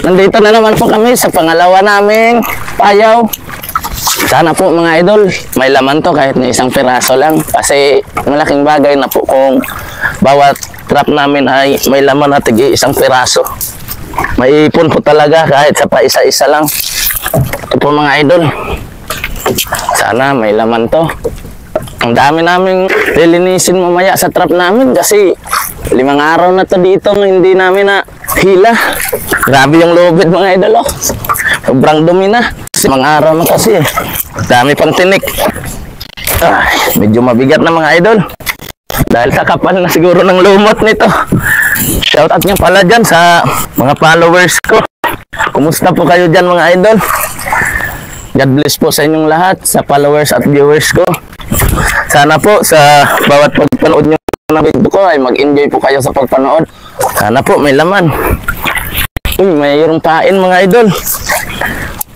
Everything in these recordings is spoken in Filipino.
Nandito na naman po kami sa pangalawa naming payaw. Sana po mga idol, may laman to kahit na isang piraso lang. Kasi malaking bagay na po kung bawat trap namin ay may laman at isang piraso. May ipon po talaga kahit sa paisa-isa lang. Ito po mga idol. Sana may laman to. Ang dami naming lilinisin mamaya sa trap namin kasi 5 araw na to dito hindi namin na hila. Grabe yung lubid mga idol, oh. Sobrang dumi na. Mga araw na kasi eh. Dami pang tinik. Ay, medyo mabigat na mga idol. Dahil sa kapal na siguro ng lumot nito. Shoutout nyo pala dyan sa mga followers ko. Kumusta po kayo dyan mga idol? God bless po sa inyong lahat, sa followers at viewers ko. Sana po sa bawat pagpanood nyo ng video ko ay mag-enjoy po kayo sa pagpanood. Sana po may laman. Uy, mayroong pain mga idol.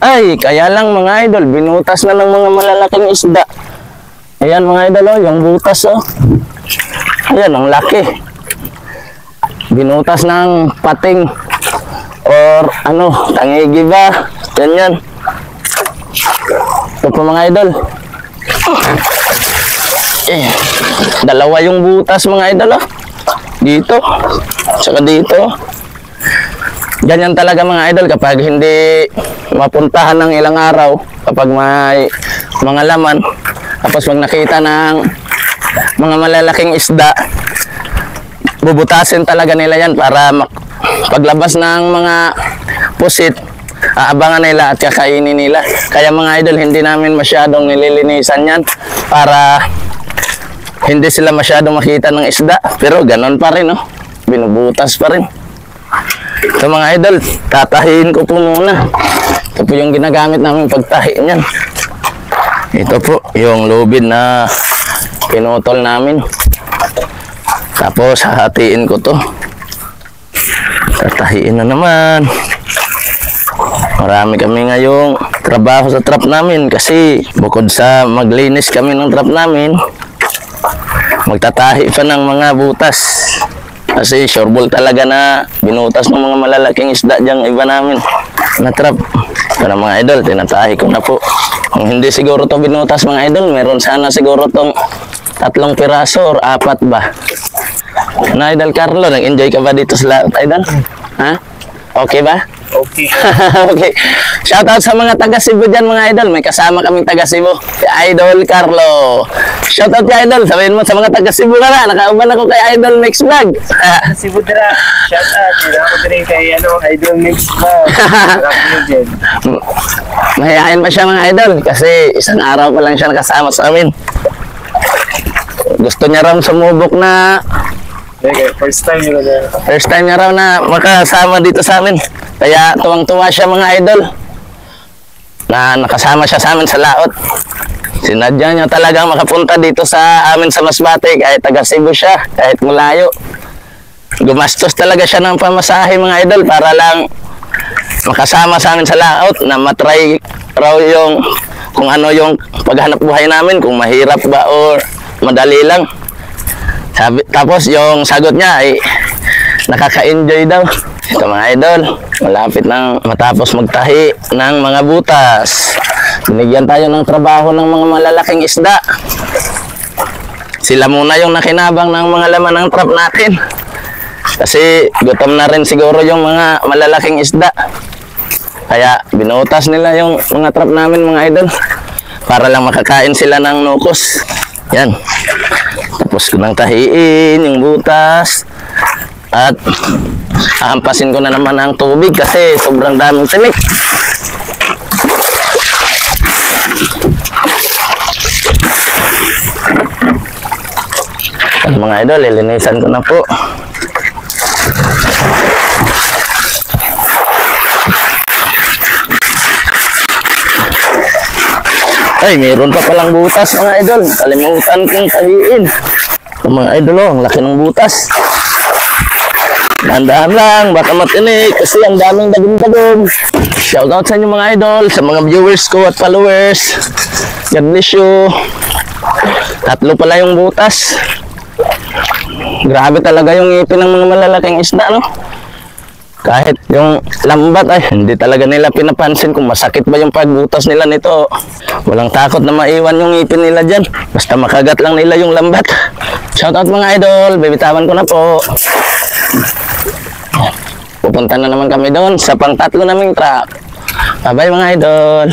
Ay, kaya lang mga idol, binutas na ng mga malalaking isda. Ayan mga idol, oh, yung butas, oh. Ayan, ang laki. Binutas ng pating or ano, tangigi ba? Yan. Ito po mga idol. Eh, dalawa yung butas mga idol, oh. Dito, saka dito. Ganyan talaga mga idol kapag hindi mapuntahan ng ilang araw, kapag may mga laman, tapos pag nakita ng mga malalaking isda, bubutasin talaga nila yan para paglabas ng mga pusit, aabangan nila at kakainin nila. Kaya mga idol, hindi namin masyadong nililinisan yan para hindi sila masyadong makita ng isda. Pero ganon pa rin, oh. Binubutas pa rin. So mga idol, tatahiin ko po muna. Ito po yung ginagamit namin pagtahi niyan. Ito po yung lubid na pinutol namin. Tapos hahatiin ko to. Tatahiin na naman. Marami kami ngayong trabaho sa trap namin kasi bukod sa maglinis kami ng trap namin, magtatahi pa ng mga butas. Kasi sureball talaga na binutas ng mga malalaking isda diyang iba namin na trap. Para mga idol, tinatahi ko na po. Kung hindi siguro to binutas mga idol, meron sana siguro tong 3 piraso or 4 ba. Na Idol Carlo, nag-enjoy ka ba dito sa lahat, idol? Ha? Okay ba? Okay. Okay. Shoutout sa mga taga Cebu dyan mga idol. May kasama kaming taga Cebu. Si Idol Carlo. Shoutout kay Idol. Sabihin mo sa mga taga Cebu ka na. Nakauban ako kay Idol Mix Vlog. Cebu dira. Shoutout. Hindi ako din kay Idol Mix Vlog. Mahihain pa siya mga idol. Kasi isang araw pa lang siya nakasama sa amin. Gusto niya raw sumubok na okay, first time niya raw na makasama dito sa amin. Kaya tuwang-tuwa siya mga idol na nakasama siya sa amin sa laot. Sinadya niya talagang makapunta dito sa amin sa Masbate kahit taga Cebu siya, kahit malayo. Gumastos talaga siya ng pamasahe mga idol para lang makasama sa amin sa laot na matry raw yung kung ano yung paghanap buhay namin, kung mahirap ba o madali lang. Tapos yung sagot niya ay nakaka-enjoy daw. Ito mga idol, malapit nang matapos magtahi ng mga butas. Binigyan tayo ng trabaho ng mga malalaking isda. Sila muna yung nakinabang ng mga laman ng trap natin. Kasi gutom na rin siguro yung mga malalaking isda. Kaya binutas nila yung mga trap namin mga idol. Para lang makakain sila ng nukos. Yan. Tapos ko nang tahiin yung butas. At ahampasin ko na naman ang tubig kasi sobrang daming tinik. At mga idol, lilinisan ko na po. Ay, mayroon pa palang butas mga idol. Kalimutan kong tahiin. Mga idol, oh, ang laki ng butas. Dahan-dahan lang, baka matinik kasi ang daming dagom-dagom. Shoutout sa inyo mga idol, sa mga viewers ko at followers. God bless you. 3 pala yung butas. Grabe talaga yung ngipin ng mga malalaking isda, no? Kahit yung lambat ay hindi talaga nila pinapansin kung masakit ba yung pagbutas nila nito. Walang takot na maiwan yung ngipin nila dyan. Basta makagat lang nila yung lambat. Shoutout mga idol, bibitawan ko na po. Pupunta na naman kami doon sa pang-tatlo naming truck. Bye bye mga idol.